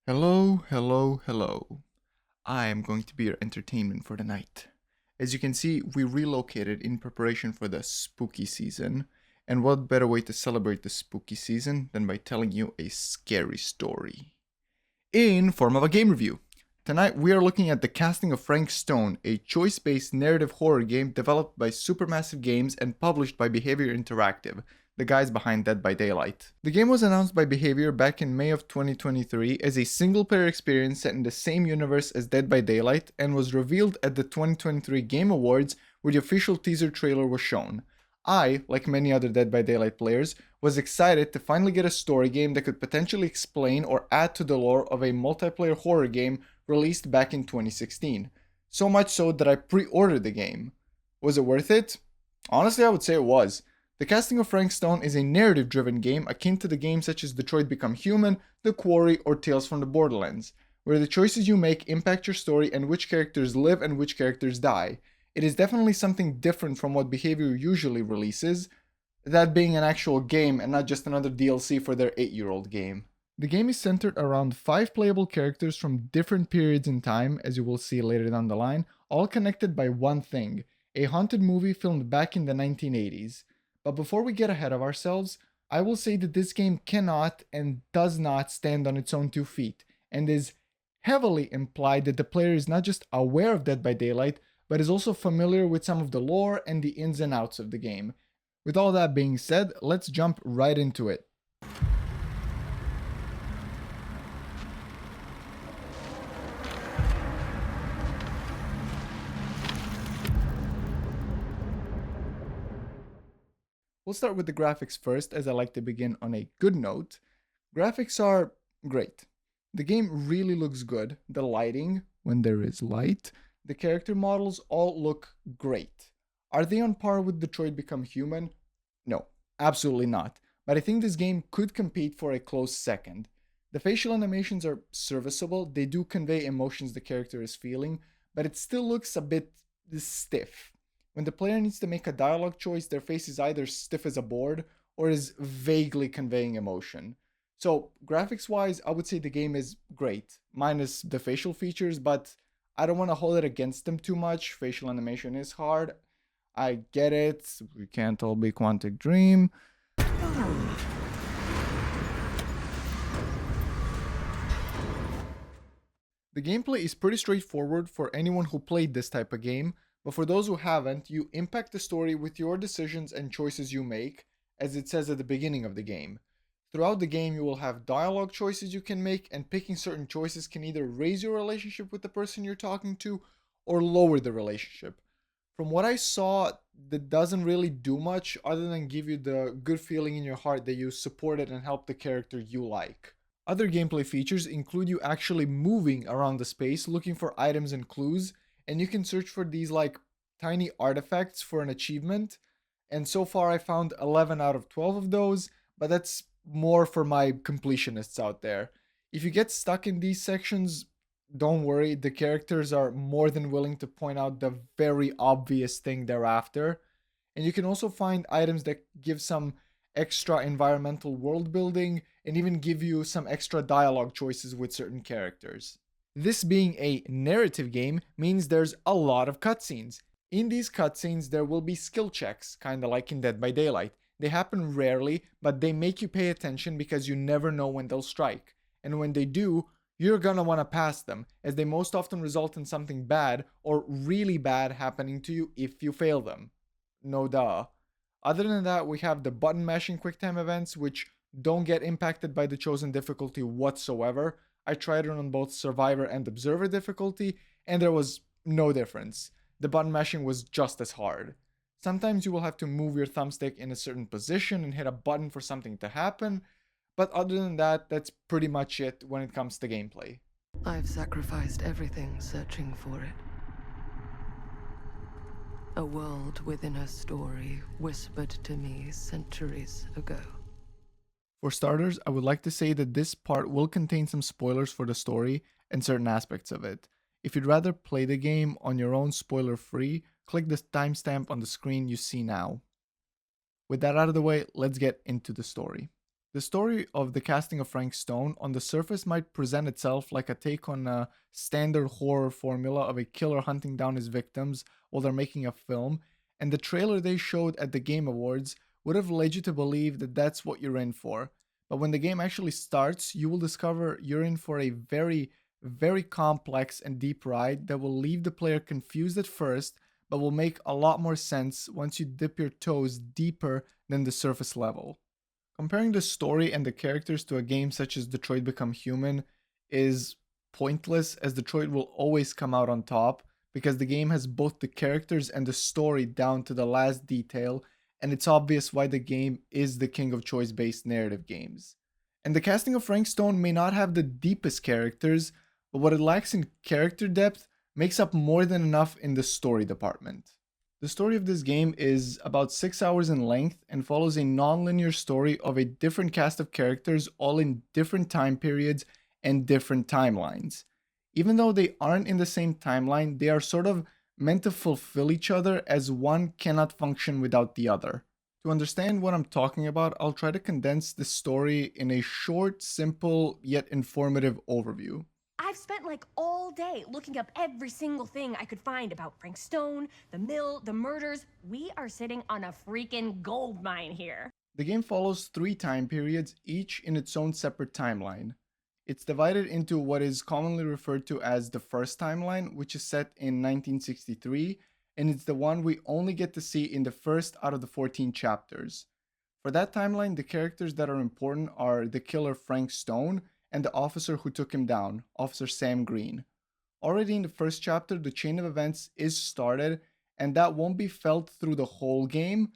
Hello, hello, hello. I am going to be your entertainment for the night. As you can see, we relocated in preparation for the spooky season, and what better way to celebrate the spooky season than by telling you a scary story in form of a game review. Tonight we are looking at the casting of Frank Stone, a choice-based narrative horror game developed by Supermassive Games and published by Behavior Interactive, the guys behind Dead by Daylight. The game was announced by Behavior back in May of 2023 as a single-player experience set in the same universe as Dead by Daylight and was revealed at the 2023 Game Awards where the official teaser trailer was shown. I, like many other Dead by Daylight players, was excited to finally get a story game that could potentially explain or add to the lore of a multiplayer horror game released back in 2016. So much so that I pre-ordered the game. Was it worth it? Honestly, I would say it was. The casting of Frank Stone is a narrative-driven game akin to the games such as Detroit Become Human, The Quarry, or Tales from the Borderlands, where the choices you make impact your story and which characters live and which characters die. It is definitely something different from what Behavior usually releases, that being an actual game and not just another DLC for their 8-year-old game. The game is centered around 5 playable characters from different periods in time, as you will see later down the line, all connected by one thing, a haunted movie filmed back in the 1980s. But before we get ahead of ourselves, I will say that this game cannot and does not stand on its own 2 feet, and is heavily implied that the player is not just aware of Dead by Daylight, but is also familiar with some of the lore and the ins and outs of the game. With all that being said, let's jump right into it. We'll start with the graphics first, as I like to begin on a good note. Graphics are great. The game really looks good. The lighting, when there is light, the character models all look great. Are they on par with Detroit Become Human? No, absolutely not. But I think this game could compete for a close second. The facial animations are serviceable, they do convey emotions the character is feeling, but it still looks a bit stiff. When the player needs to make a dialogue choice, their face is either stiff as a board or is vaguely conveying emotion. So, graphics wise, I would say the game is great, minus the facial features, but I don't want to hold it against them too much. Facial animation is hard. I get it. We can't all be Quantic Dream. The gameplay is pretty straightforward for anyone who played this type of game, but for those who haven't, you impact the story with your decisions and choices you make, as it says at the beginning of the game. Throughout the game, you will have dialogue choices you can make, and picking certain choices can either raise your relationship with the person you're talking to or lower the relationship. From what I saw, that doesn't really do much other than give you the good feeling in your heart that you supported and helped the character you like. Other gameplay features include you actually moving around the space looking for items and clues, and you can search for these like tiny artifacts for an achievement. And so far I found 11 out of 12 of those, but that's more for my completionists out there. If you get stuck in these sections, don't worry, the characters are more than willing to point out the very obvious thing they're after. And you can also find items that give some extra environmental world building and even give you some extra dialogue choices with certain characters. This being a narrative game means there's a lot of cutscenes. In these cutscenes, there will be skill checks, kinda like in Dead by Daylight. They happen rarely, but they make you pay attention because you never know when they'll strike. And when they do, you're gonna wanna pass them, as they most often result in something bad or really bad happening to you if you fail them. No duh. Other than that, we have the button mashing quicktime events, which don't get impacted by the chosen difficulty whatsoever. I tried it on both Survivor and Observer difficulty, and there was no difference. The button mashing was just as hard. Sometimes you will have to move your thumbstick in a certain position and hit a button for something to happen, but other than that, that's pretty much it when it comes to gameplay. I've sacrificed everything searching for it. A world within a story whispered to me centuries ago. For starters, I would like to say that this part will contain some spoilers for the story and certain aspects of it. If you'd rather play the game on your own spoiler free, click the timestamp on the screen you see now. With that out of the way, let's get into the story. The story of the casting of Frank Stone on the surface might present itself like a take on a standard horror formula of a killer hunting down his victims while they're making a film, and the trailer they showed at the Game Awards would have led you to believe that that's what you're in for. But when the game actually starts, you will discover you're in for a very, very complex and deep ride that will leave the player confused at first, but will make a lot more sense once you dip your toes deeper than the surface level. Comparing the story and the characters to a game such as Detroit Become Human is pointless, as Detroit will always come out on top because the game has both the characters and the story down to the last detail, and it's obvious why the game is the king of choice based narrative games. And the casting of Frank Stone may not have the deepest characters, but what it lacks in character depth makes up more than enough in the story department. The story of this game is about 6 hours in length and follows a non-linear story of a different cast of characters all in different time periods and different timelines. Even though they aren't in the same timeline, they are sort of meant to fulfill each other, as one cannot function without the other. To understand what I'm talking about, I'll try to condense the story in a short, simple, yet informative overview. I've spent like all day looking up every single thing I could find about Frank Stone, the mill, the murders. We are sitting on a freaking gold mine here. The game follows 3 time periods, each in its own separate timeline. It's divided into what is commonly referred to as the first timeline, which is set in 1963, and it's the one we only get to see in the first out of the 14 chapters. For that timeline, the characters that are important are the killer Frank Stone and the officer who took him down, Officer Sam Green. Already in the first chapter, the chain of events is started, and that won't be felt through the whole game,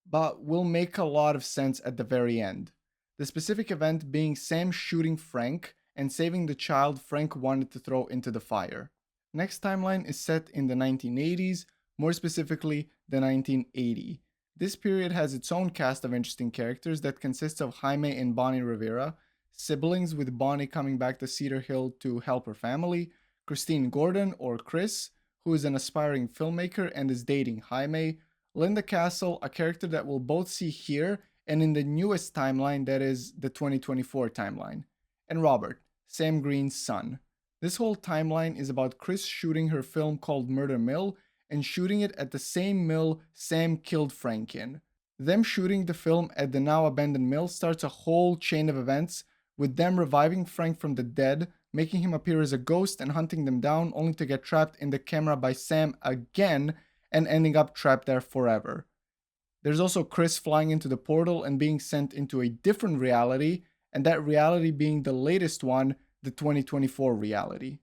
but will make a lot of sense at the very end. The specific event being Sam shooting Frank and saving the child Frank wanted to throw into the fire. Next timeline is set in the 1980s, more specifically the 1980. This period has its own cast of interesting characters that consists of Jaime and Bonnie Rivera, siblings, with Bonnie coming back to Cedar Hill to help her family, Christine Gordon, or Chris, who is an aspiring filmmaker and is dating Jaime, Linda Castle, a character that we'll both see here and in the newest timeline, that is the 2024 timeline, and Robert, Sam Green's son. This whole timeline is about Chris shooting her film called Murder Mill and shooting it at the same mill Sam killed Frank in. Them shooting the film at the now abandoned mill starts a whole chain of events, with them reviving Frank from the dead, making him appear as a ghost and hunting them down, only to get trapped in the camera by Sam again and ending up trapped there forever. There's also Chris flying into the portal and being sent into a different reality, and that reality being the latest one, the 2024 reality.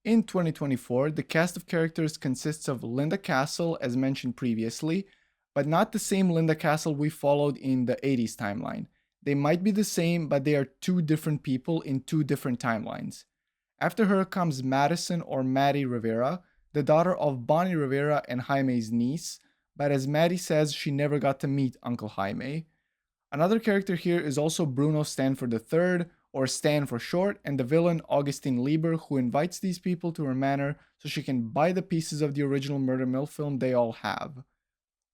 In 2024, the cast of characters consists of Linda Castle, as mentioned previously, but not the same Linda Castle we followed in the 80s timeline. They might be the same, but they are 2 different people in 2 different timelines. After her comes Madison, or Maddie Rivera, the daughter of Bonnie Rivera and Jaime's niece, but as Maddie says, she never got to meet Uncle Jaime. Another character here is also Bruno Stanford III, or Stan for short, and the villain Augustine Lieber, who invites these people to her manor so she can buy the pieces of the original Murder Mill film they all have.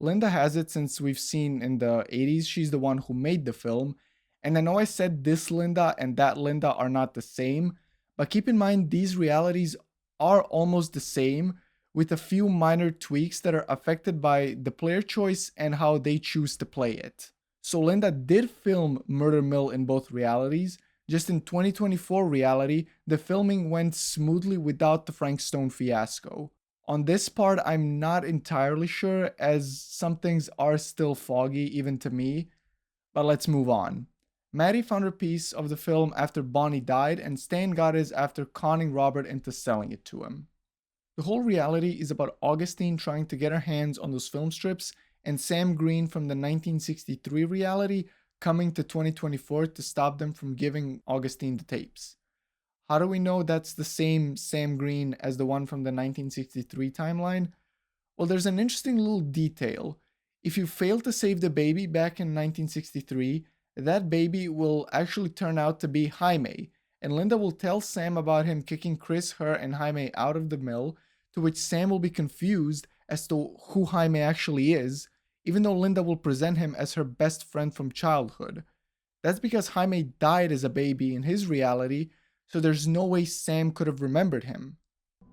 Linda has it since we've seen in the 80s she's the one who made the film, and I know I said this Linda and that Linda are not the same, but keep in mind these realities are almost the same, with a few minor tweaks that are affected by the player choice and how they choose to play it. So Linda did film Murder Mill in both realities, just in 2024 reality, the filming went smoothly without the Frank Stone fiasco. On this part, I'm not entirely sure, as some things are still foggy even to me, but let's move on. Maddie found her piece of the film after Bonnie died, and Stan got his after conning Robert into selling it to him. The whole reality is about Augustine trying to get her hands on those film strips, and Sam Green from the 1963 reality coming to 2024 to stop them from giving Augustine the tapes. How do we know that's the same Sam Green as the one from the 1963 timeline? Well, there's an interesting little detail. If you fail to save the baby back in 1963, that baby will actually turn out to be Jaime, and Linda will tell Sam about him kicking Chris, her, and Jaime out of the mill, to which Sam will be confused as to who Jaime actually is, even though Linda will present him as her best friend from childhood. That's because Jaime died as a baby in his reality, so there's no way Sam could have remembered him.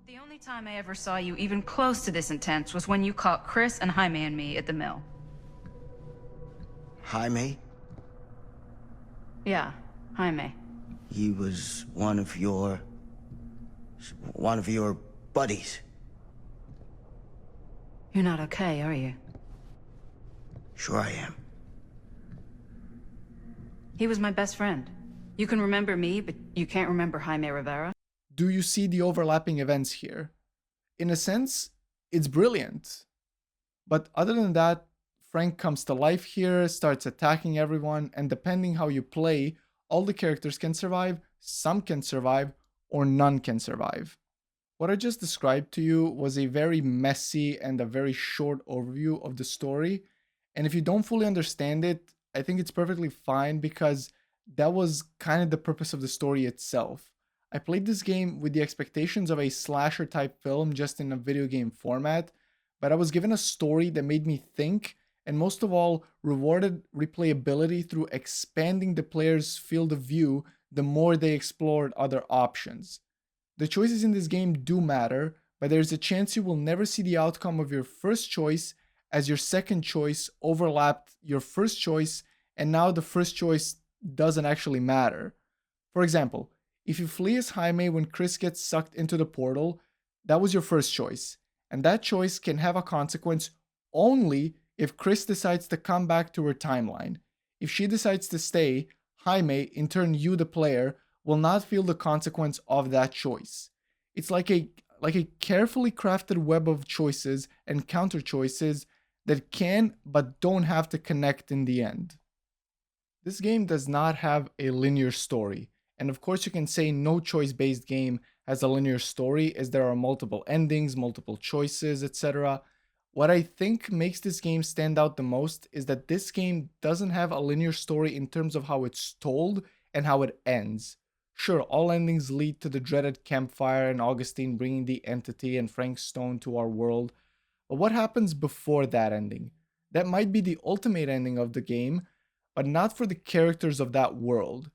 The only time I ever saw you even close to this intense was when you caught Chris and Jaime and me at the mill. Jaime? Yeah, Jaime. He was one of your buddies. You're not okay, are you? Sure I am. He was my best friend. You can remember me, but you can't remember Jaime Rivera. Do you see the overlapping events here? In a sense, it's brilliant. But other than that, Frank comes to life here, starts attacking everyone, and depending how you play, all the characters can survive, some can survive, or none can survive. What I just described to you was a very messy and a very short overview of the story. And if you don't fully understand it, I think it's perfectly fine because that was kind of the purpose of the story itself. I played this game with the expectations of a slasher type film just in a video game format, but I was given a story that made me think and most of all rewarded replayability through expanding the player's field of view the more they explored other options. The choices in this game do matter, but there's a chance you will never see the outcome of your first choice as your second choice overlapped your first choice and now the first choice doesn't actually matter. For example, if you flee as Jaime when Chris gets sucked into the portal, that was your first choice, and that choice can have a consequence only if Chris decides to come back to her timeline. If she decides to stay, Jaime, in turn you the player, will not feel the consequence of that choice. It's like a carefully crafted web of choices and counter choices that can but don't have to connect in the end. This game does not have a linear story, and of course you can say no choice-based game has a linear story as there are multiple endings, multiple choices, etc. What I think makes this game stand out the most is that this game doesn't have a linear story in terms of how it's told and how it ends. Sure, all endings lead to the dreaded campfire and Augustine bringing the entity and Frank Stone to our world, but what happens before that ending? That might be the ultimate ending of the game, but not for the characters of that world.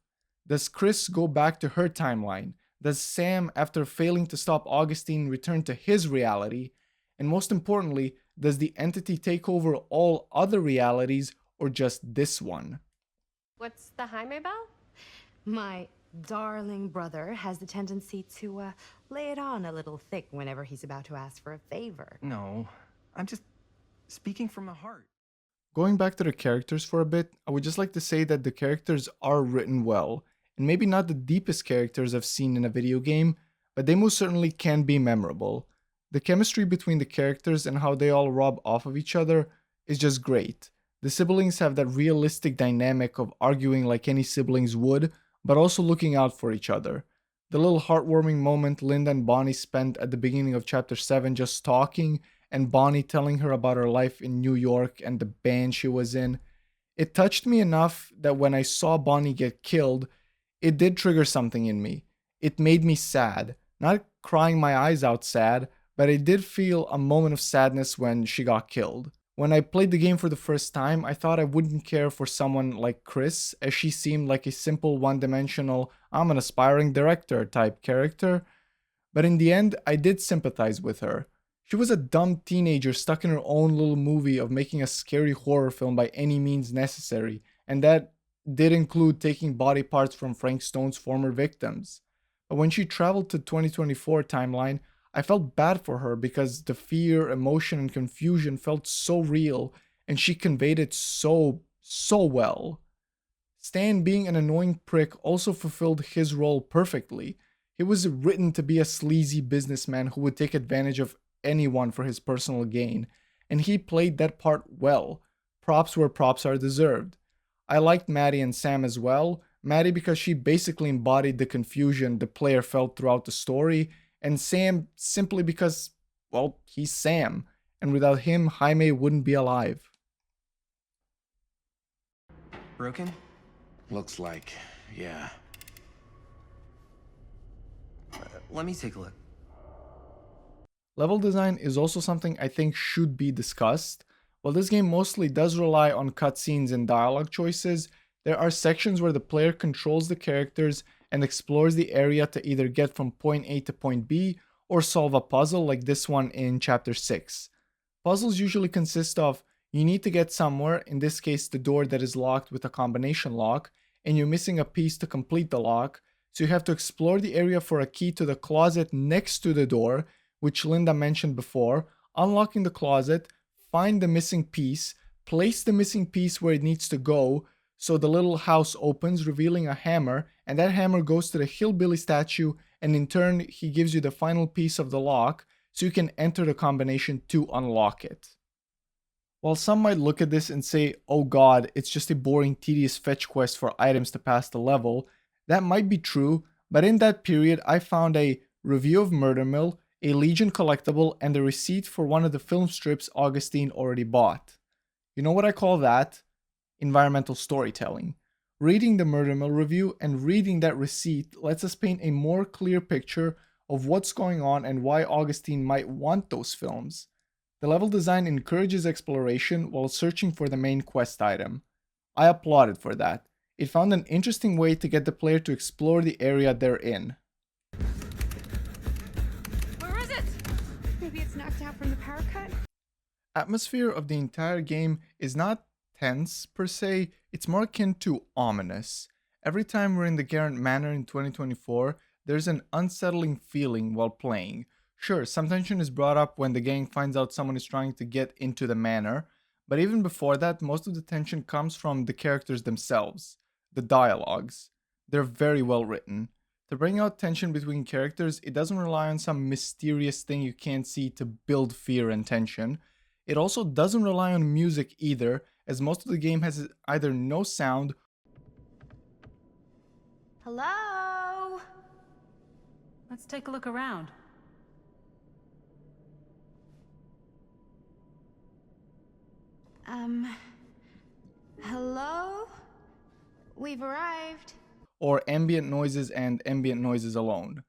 Does Chris go back to her timeline? Does Sam, after failing to stop Augustine, return to his reality? And most importantly, does the entity take over all other realities or just this one? What's the Jaime about? My darling brother has the tendency to lay it on a little thick whenever he's about to ask for a favor. No, I'm just speaking from the heart. Going back to the characters for a bit, I would just like to say that the characters are written well, and maybe not the deepest characters I've seen in a video game, but they most certainly can be memorable. The chemistry between the characters and how they all rub off of each other is just great. The siblings have that realistic dynamic of arguing like any siblings would, but also looking out for each other. The little heartwarming moment Linda and Bonnie spent at the beginning of chapter 7 just talking, and Bonnie telling her about her life in New York and the band she was in. It touched me enough that when I saw Bonnie get killed, it did trigger something in me. It made me sad. Not crying my eyes out sad, but I did feel a moment of sadness when she got killed. When I played the game for the first time, I thought I wouldn't care for someone like Chris, as she seemed like a simple one-dimensional, I'm an aspiring director type character. But in the end, I did sympathize with her. She was a dumb teenager stuck in her own little movie of making a scary horror film by any means necessary, and that did include taking body parts from Frank Stone's former victims. But when she traveled to 2024 timeline, I felt bad for her because the fear, emotion, and confusion felt so real, and she conveyed it so well. Stan, being an annoying prick, also fulfilled his role perfectly. He was written to be a sleazy businessman who would take advantage of anyone for his personal gain, and he played that part well. Props where props are deserved. I liked Maddie and Sam as well. Maddie because she basically embodied the confusion the player felt throughout the story, and Sam simply because, well, he's Sam, and without him, Jaime wouldn't be alive. Broken? Looks like, yeah. Let me take a look. Level design is also something I think should be discussed. While this game mostly does rely on cutscenes and dialogue choices, There are sections where the player controls the characters and explores the area to either get from point A to point B or solve a puzzle like this one in Chapter 6. Puzzles usually consist of you need to get somewhere, in this case the door that is locked with a combination lock, and you're missing a piece to complete the lock, so you have to explore the area for a key to the closet next to the door, which Linda mentioned before, unlocking the closet, find the missing piece, place the missing piece where it needs to go, so the little house opens, revealing a hammer, and that hammer goes to the hillbilly statue, and in turn he gives you the final piece of the lock, so you can enter the combination to unlock it. While some might look at this and say, oh god, it's just a boring, tedious fetch quest for items to pass the level, that might be true, but in that period I found a review of Murder Mill, a Legion collectible, and a receipt for one of the film strips Augustine already bought. You know what I call that? Environmental storytelling. Reading the Murder Mill review and reading that receipt lets us paint a more clear picture of what's going on and why Augustine might want those films. The level design encourages exploration while searching for the main quest item. I applauded for that. It found an interesting way to get the player to explore the area they're in. Where is it? Maybe it's knocked out from the power cut? Atmosphere of the entire game is not tense per se, it's more akin to ominous. Every time we're in the Garant Manor in 2024, there's an unsettling feeling while playing. Sure, some tension is brought up when the gang finds out someone is trying to get into the manor, but even before that, most of the tension comes from the characters themselves, the dialogues. They're very well written. To bring out tension between characters, it doesn't rely on some mysterious thing you can't see to build fear and tension. It also doesn't rely on music either, as most of the game has either no sound. Hello? Let's take a look around. Hello? We've arrived. Or ambient noises and ambient noises alone.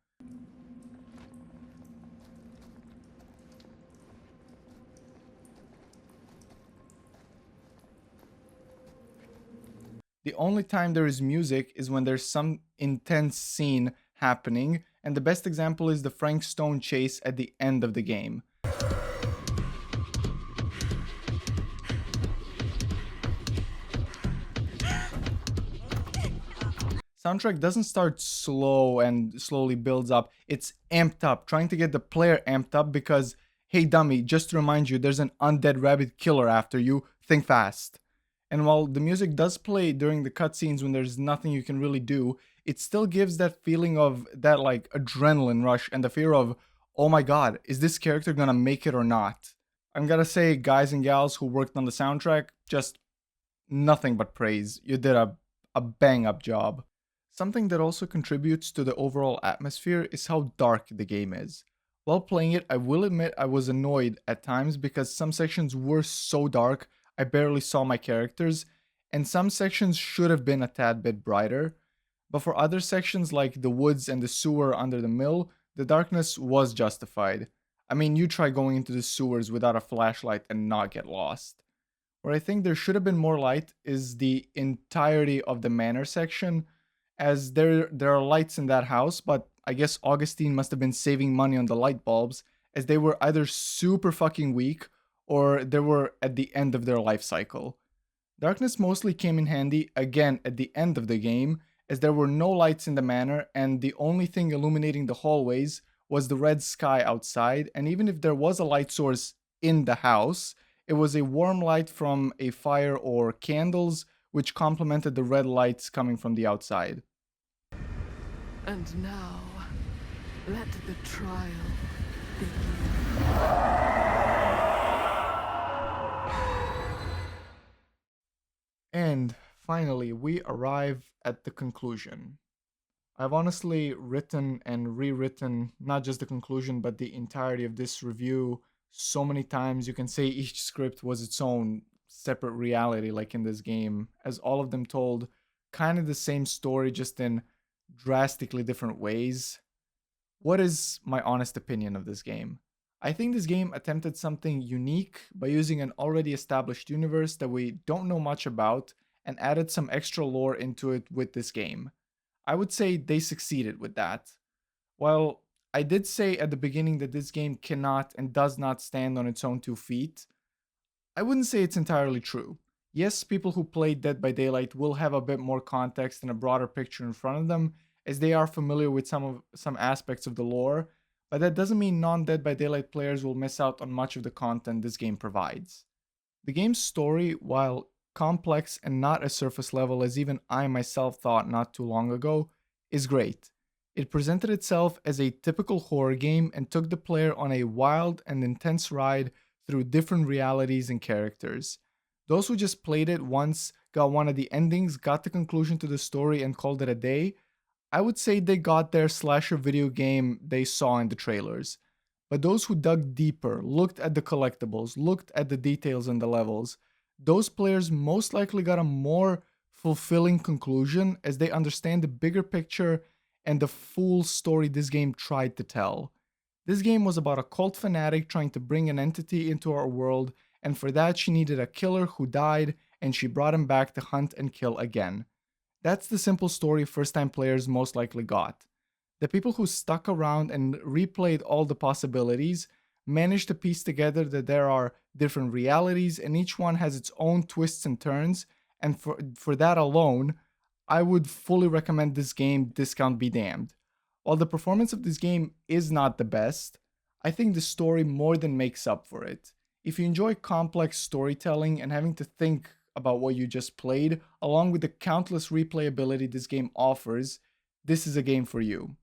The only time there is music is when there's some intense scene happening, and the best example is the Frank Stone chase at the end of the game. Soundtrack doesn't start slow and slowly builds up, it's amped up, trying to get the player amped up because, hey dummy, just to remind you, there's an undead rabbit killer after you, think fast. And while the music does play during the cutscenes when there's nothing you can really do, it still gives that feeling of that like adrenaline rush and the fear of, oh my god, is this character gonna make it or not? I'm gonna say, guys and gals who worked on the soundtrack, just nothing but praise. You did a bang up job. Something that also contributes to the overall atmosphere is how dark the game is. While playing it, I will admit I was annoyed at times because some sections were so dark I barely saw my characters, and some sections should have been a tad bit brighter. But for other sections like the woods and the sewer under the mill, the darkness was justified. I mean, you try going into the sewers without a flashlight and not get lost. Where I think there should have been more light is the entirety of the manor section, as there are lights in that house, but I guess Augustine must have been saving money on the light bulbs, as they were either super fucking weak or they were at the end of their life cycle. Darkness mostly came in handy again at the end of the game, as there were no lights in the manor and the only thing illuminating the hallways was the red sky outside, and even if there was a light source in the house, it was a warm light from a fire or candles, which complemented the red lights coming from the outside. And now, let the trial begin. And finally, we arrive at the conclusion. I've honestly written and rewritten not just the conclusion, but the entirety of this review so many times. You can say each script was its own separate reality, like in this game, as all of them told kind of the same story, just in drastically different ways. What is my honest opinion of this game? I think this game attempted something unique by using an already established universe that we don't know much about and added some extra lore into it with this game. I would say they succeeded with that. While I did say at the beginning that this game cannot and does not stand on its own 2 feet, I wouldn't say it's entirely true. Yes, people who play Dead by Daylight will have a bit more context and a broader picture in front of them, as they are familiar with some aspects of the lore, but that doesn't mean non-Dead by Daylight players will miss out on much of the content this game provides. The game's story, while complex and not as surface level as even I myself thought not too long ago, is great. It presented itself as a typical horror game and took the player on a wild and intense ride through different realities and characters. Those who just played it once, got one of the endings, got the conclusion to the story, and called it a day, I would say they got their slasher video game they saw in the trailers. But those who dug deeper, looked at the collectibles, looked at the details in the levels, those players most likely got a more fulfilling conclusion as they understand the bigger picture and the full story this game tried to tell. This game was about a cult fanatic trying to bring an entity into our world, and for that she needed a killer who died, and she brought him back to hunt and kill again. That's the simple story first-time players most likely got. The people who stuck around and replayed all the possibilities managed to piece together that there are different realities and each one has its own twists and turns, and for that alone, I would fully recommend this game, discount be damned. While the performance of this game is not the best, I think the story more than makes up for it. If you enjoy complex storytelling and having to think about what you just played, along with the countless replayability this game offers, this is a game for you.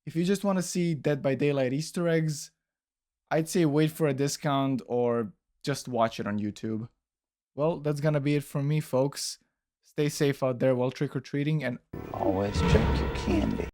If you just want to see Dead by Daylight Easter eggs, I'd say wait for a discount or just watch it on YouTube. Well, that's gonna be it from me, folks. Stay safe out there while trick-or-treating and Always check your candy.